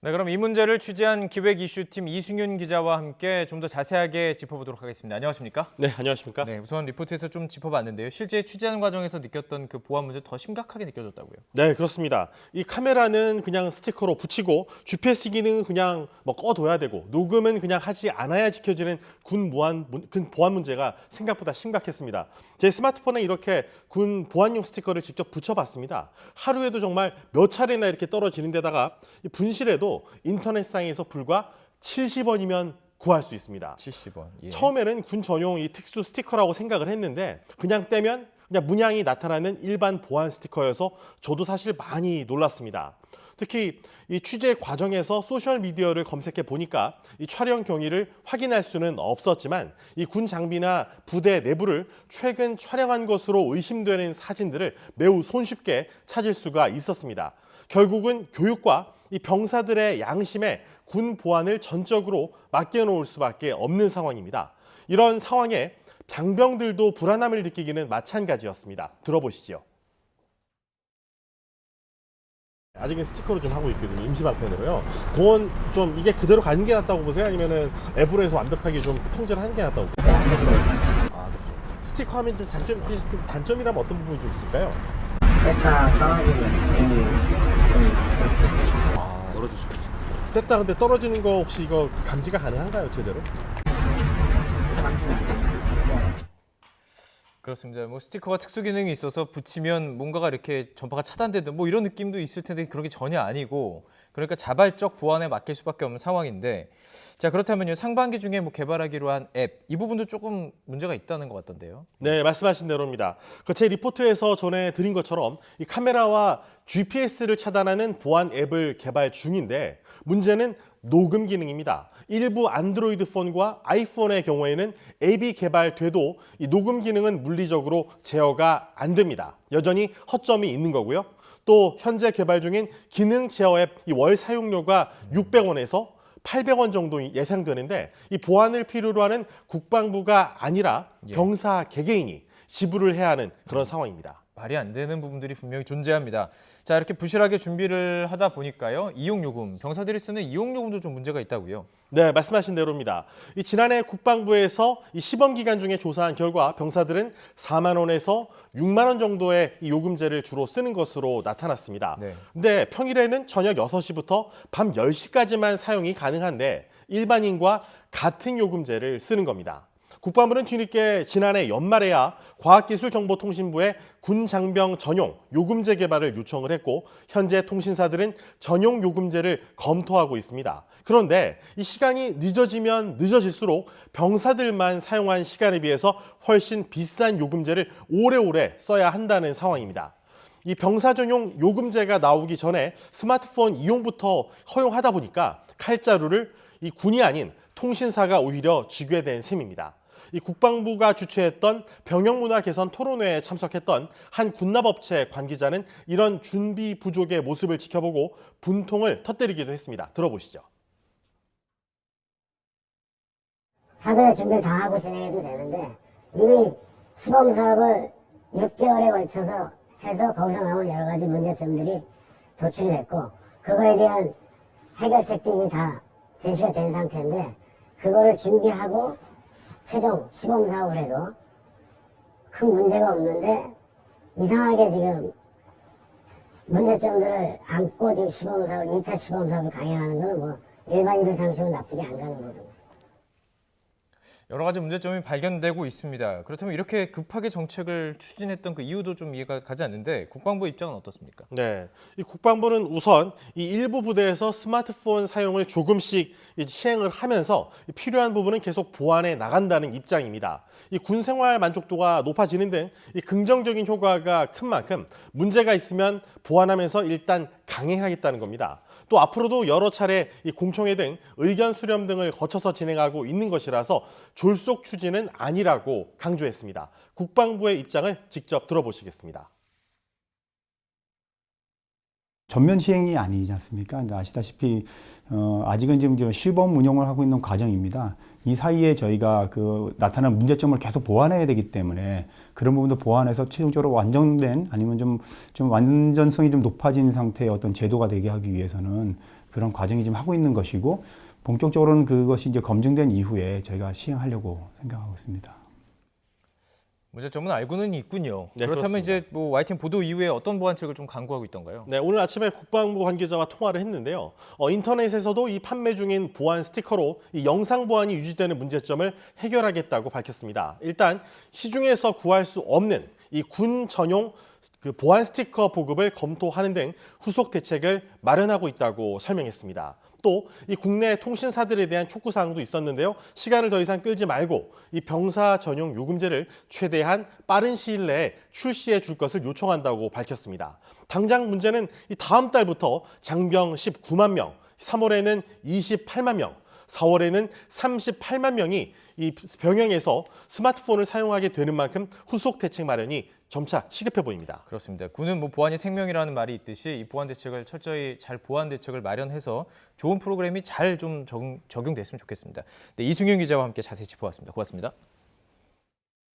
네, 그럼 이 문제를 취재한 기획 이슈팀 이승윤 기자와 함께 좀 더 자세하게 짚어보도록 하겠습니다. 안녕하십니까? 네, 안녕하십니까? 네, 우선 리포트에서 좀 짚어봤는데요. 실제 취재하는 과정에서 느꼈던 그 보안 문제 더 심각하게 느껴졌다고요? 네, 그렇습니다. 이 카메라는 그냥 스티커로 붙이고 GPS 기능은 그냥 꺼둬야 되고 녹음은 그냥 하지 않아야 지켜지는 군 보안 문제가 생각보다 심각했습니다. 제 스마트폰에 이렇게 군 보안용 스티커를 직접 붙여봤습니다. 하루에도 정말 몇 차례나 이렇게 떨어지는 데다가 분실에도 인터넷상에서 불과 70원이면 구할 수 있습니다. 70원. 예. 처음에는 군 전용 이 특수 스티커라고 생각을 했는데 그냥 떼면 그냥 문양이 나타나는 일반 보안 스티커여서 저도 사실 많이 놀랐습니다. 특히 이 취재 과정에서 소셜 미디어를 검색해 보니까 이 촬영 경위를 확인할 수는 없었지만 이 군 장비나 부대 내부를 최근 촬영한 것으로 의심되는 사진들을 매우 손쉽게 찾을 수가 있었습니다. 결국은 교육과 이 병사들의 양심에 군 보안을 전적으로 맡겨놓을 수밖에 없는 상황입니다. 이런 상황에 장병들도 불안함을 느끼기는 마찬가지였습니다. 들어보시죠. 아직은 스티커로 좀 하고 있거든요. 임시방편으로요. 그건 좀 이게 그대로 가는 게 낫다고 보세요? 아니면은 앱으로 해서 완벽하게 좀 통제를 하는 게 낫다고 보세요? 아, 그렇죠. 스티커 하면 좀 장점, 좀 단점이라면 어떤 부분이 좀 있을까요? 뗐다 떨어지면 괜히 떨어질 수 있죠. 뗐다 근데 떨어지는 거 혹시 이거 감지가 가능한가요, 제대로? 그렇습니다. 뭐 스티커가 특수 기능이 있어서 붙이면 뭔가가 이렇게 전파가 차단되든 뭐 이런 느낌도 있을 텐데 그런 게 전혀 아니고 그러니까 자발적 보안에 맡길 수밖에 없는 상황인데 자 그렇다면요 상반기 중에 뭐 개발하기로 한 앱 이 부분도 조금 문제가 있다는 것 같던데요. 네, 말씀하신 대로입니다. 제 리포트에서 전해드린 것처럼 이 카메라와 GPS를 차단하는 보안 앱을 개발 중인데 문제는 녹음 기능입니다. 일부 안드로이드 폰과 아이폰의 경우에는 앱이 개발돼도 이 녹음 기능은 물리적으로 제어가 안 됩니다. 여전히 허점이 있는 거고요. 또 현재 개발 중인 기능 제어 앱 월 사용료가 600원에서 800원 정도 예상되는데 이 보안을 필요로 하는 국방부가 아니라 병사 개개인이 지불을 해야 하는 그런 상황입니다. 말이 안 되는 부분들이 분명히 존재합니다. 자 이렇게 부실하게 준비를 하다 보니까요. 이용요금, 병사들이 쓰는 이용요금도 좀 문제가 있다고요. 네, 말씀하신 대로입니다. 지난해 국방부에서 이 시범 기간 중에 조사한 결과 병사들은 4만 원에서 6만 원 정도의 이 요금제를 주로 쓰는 것으로 나타났습니다. 네. 근데 평일에는 저녁 6시부터 밤 10시까지만 사용이 가능한데 일반인과 같은 요금제를 쓰는 겁니다. 국방부는 뒤늦게 지난해 연말에야 과학기술정보통신부에 군장병 전용 요금제 개발을 요청을 했고 현재 통신사들은 전용 요금제를 검토하고 있습니다. 그런데 이 시간이 늦어지면 늦어질수록 병사들만 사용한 시간에 비해서 훨씬 비싼 요금제를 오래오래 써야 한다는 상황입니다. 이 병사 전용 요금제가 나오기 전에 스마트폰 이용부터 허용하다 보니까 칼자루를 이 군이 아닌 통신사가 오히려 쥐게 된 셈입니다. 이 국방부가 주최했던 병영문화 개선 토론회에 참석했던 한 군납업체 관계자는 이런 준비 부족의 모습을 지켜보고 분통을 터뜨리기도 했습니다. 들어보시죠. 사전에 준비를 다 하고 진행해도 되는데 이미 시범 사업을 6개월에 걸쳐서 해서 거기서 나온 여러 가지 문제점들이 도출이 됐고 그거에 대한 해결책도 이미 다 제시가 된 상태인데 그거를 준비하고 최종 시범 사업을 해도 큰 문제가 없는데 이상하게 지금 문제점들을 안고 지금 시범 사업, 2차 시범 사업을 강행하는 건 뭐 일반인들 상식은 납득이 안 가는 거죠. 여러 가지 문제점이 발견되고 있습니다. 그렇다면 이렇게 급하게 정책을 추진했던 그 이유도 좀 이해가 가지 않는데 국방부 입장은 어떻습니까? 네, 이 국방부는 우선 이 일부 부대에서 스마트폰 사용을 조금씩 시행을 하면서 필요한 부분은 계속 보완해 나간다는 입장입니다. 이 군 생활 만족도가 높아지는 등 이 긍정적인 효과가 큰 만큼 문제가 있으면 보완하면서 일단 강행하겠다는 겁니다. 또 앞으로도 여러 차례 이 공청회 등 의견 수렴 등을 거쳐서 진행하고 있는 것이라서 졸속 추진은 아니라고 강조했습니다. 국방부의 입장을 직접 들어보시겠습니다. 전면 시행이 아니지 않습니까? 아시다시피 아직은 지금 시범 운영을 하고 있는 과정입니다. 이 사이에 저희가 나타난 문제점을 계속 보완해야 되기 때문에 그런 부분도 보완해서 최종적으로 완전된 아니면 좀 완전성이 좀 높아진 상태의 어떤 제도가 되게 하기 위해서는 그런 과정이 지금 하고 있는 것이고 본격적으로는 그것이 이제 검증된 이후에 저희가 시행하려고 생각하고 있습니다. 문제점은 알고는 있군요. 네, 그렇다면 그렇습니다. 이제 뭐 YTN 보도 이후에 어떤 보완책을 좀 강구하고 있던가요? 네, 오늘 아침에 국방부 관계자와 통화를 했는데요. 인터넷에서도 이 판매 중인 보안 스티커로 이 영상 보안이 유지되는 문제점을 해결하겠다고 밝혔습니다. 일단 시중에서 구할 수 없는 이 군 전용 그 보안 스티커 보급을 검토하는 등 후속 대책을 마련하고 있다고 설명했습니다. 또 이 국내 통신사들에 대한 촉구 사항도 있었는데요. 시간을 더 이상 끌지 말고 이 병사 전용 요금제를 최대한 빠른 시일 내에 출시해 줄 것을 요청한다고 밝혔습니다. 당장 문제는 이 다음 달부터 장병 19만 명, 3월에는 28만 명, 4월에는 38만 명이 이 병영에서 스마트폰을 사용하게 되는 만큼 후속 대책 마련이 점차 시급해 보입니다. 그렇습니다. 군은 뭐 보안이 생명이라는 말이 있듯이 이 보안 대책을 철저히 잘 보안 대책을 마련해서 좋은 프로그램이 잘 좀 적용됐으면 좋겠습니다. 네, 이승윤 기자와 함께 자세히 짚어봤습니다. 고맙습니다.